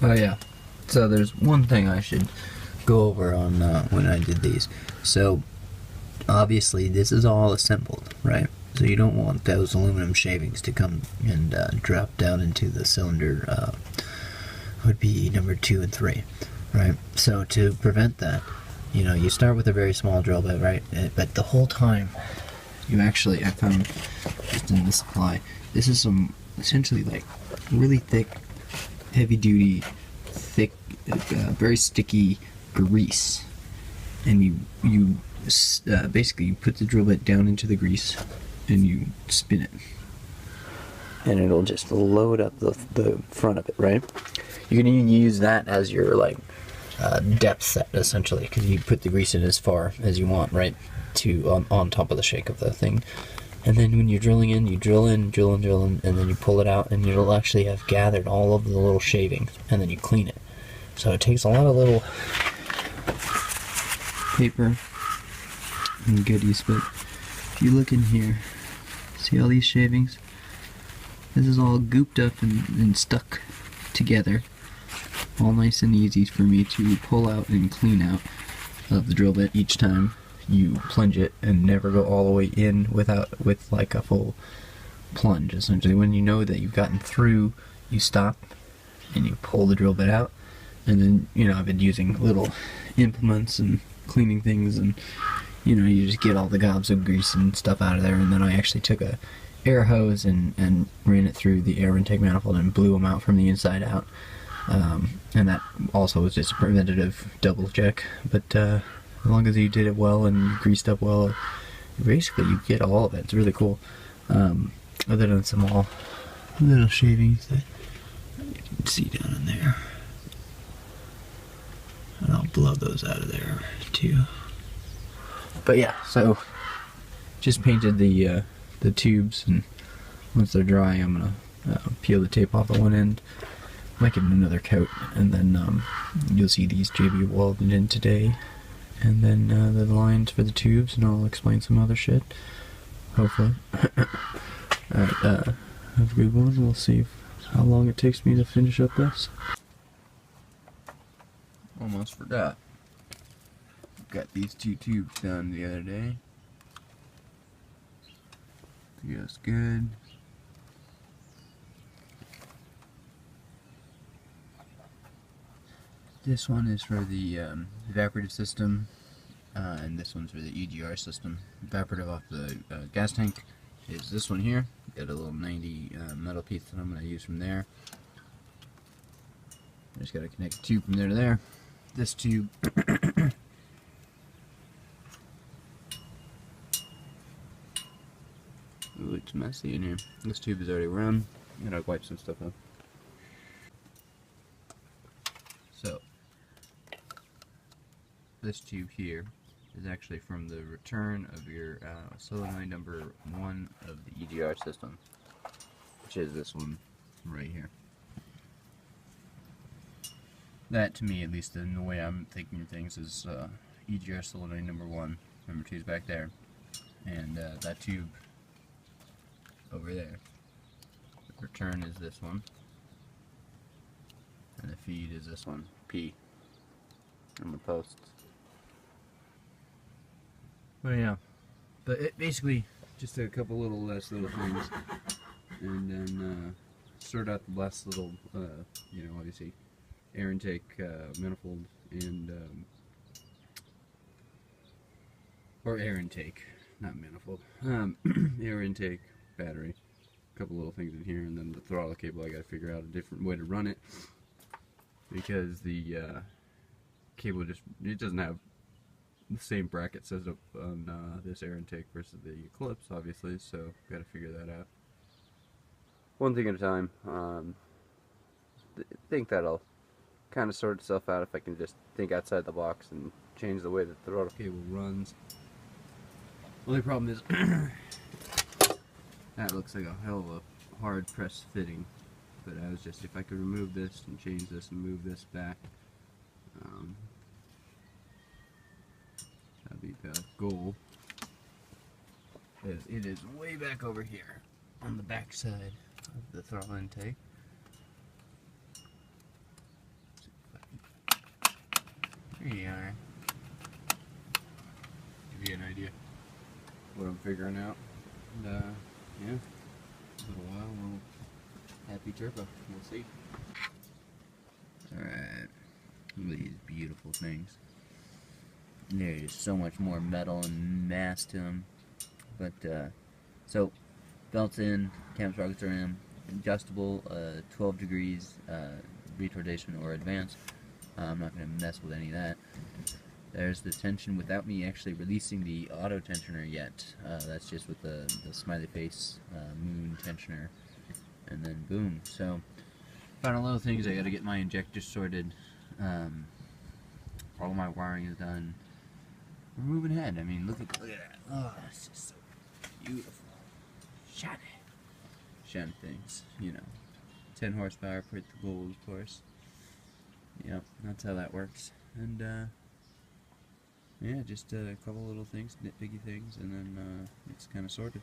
Oh yeah. So there's one thing I should go over on when I did these. So obviously this is all assembled, right? So you don't want those aluminum shavings to come and drop down into the cylinder. Would be number 2 and 3, right? So to prevent that, you start with a very small drill bit, right? But the whole time, I found just in the supply, this is some essentially like really thick, heavy-duty, thick, very sticky grease, and you basically put the drill bit down into the grease, and you spin it, and it'll just load up the front of it, right? You can even use that as your depth set, essentially, because you put the grease in as far as you want, right, to on top of the shake of the thing. And then when you're drilling in, you drill in, and then you pull it out, and you'll actually have gathered all of the little shavings, and then you clean it. So it takes a lot of little paper and goodies, but if you look in here, see all these shavings? This is all gooped up and stuck together, all nice and easy for me to pull out and clean out of the drill bit each time you plunge it, and never go all the way in with like a full plunge. Essentially, when you know that you've gotten through, you stop and you pull the drill bit out, and then I've been using little implements and cleaning things, and you just get all the gobs of grease and stuff out of there. And then I actually took a air hose and ran it through the air intake manifold and blew them out from the inside out. And that also was just a preventative double check, but as long as you did it well and you greased up well, basically you get all of it. It's really cool. Other than some little shavings that you can see down in there. And I'll blow those out of there too. But yeah, so just painted the tubes, and once they're dry, I'm gonna peel the tape off at one end, might give them another coat, and then you'll see these JB welded in today, and then the lines for the tubes, and I'll explain some other shit, hopefully. Alright, have a good one. We'll see how long it takes me to finish up this. Almost forgot. Got these 2 tubes done the other day. Feels good. This one is for the evaporative system, and this one's for the EGR system. Evaporative off the gas tank is this one here. Got a little 90 metal piece that I'm going to use from there. I just got to connect a tube from there to there. This tube ooh, it's messy in here. This tube is already run. I'm gonna wipe some stuff up. So, this tube here is actually from the return of your solenoid number 1 of the EGR system, which is this one right here. That, to me, at least in the way I'm thinking of things, is EGR solenoid number 1. Number 2 is back there, and that tube over there. The return is this one, and the feed is this one, P, on the posts. But yeah, but it basically just a couple little things, and then sort out the last little, obviously air intake manifold and or air intake, not manifold, air intake battery. A couple little things in here, and then the throttle cable. I got to figure out a different way to run it because the cable it doesn't have the same bracket set up on this air intake versus the Eclipse, obviously. So got to figure that out. One thing at a time. Think that'll kind of sort itself out if I can just think outside the box and change the way that the throttle cable runs. Only problem is that looks like a hell of a hard pressed fitting, but I was just, if I could remove this and change this and move this back, that'd be the goal. It is way back over here on the back side of the throttle intake. There you are. Give you an idea what I'm figuring out. And yeah, a little while we'll happy turbo. We'll see. Alright. Look at these beautiful things. There's so much more metal and mass to them. But, so, belts in, cam sprockets are in, adjustable, 12 degrees, retardation or advance. I'm not going to mess with any of that. There's the tension without me actually releasing the auto tensioner yet. That's just with the smiley face moon tensioner. And then boom. So, final little things, I got to get my injector sorted. All my wiring is done. We're moving ahead. I mean, look at that. Oh, it's just so beautiful. Shiny. Shiny things, you know. 10 horsepower per the gold, of course. Yep, that's how that works. And, yeah, just a couple little things, nitpicky things, and then it's kind of sorted.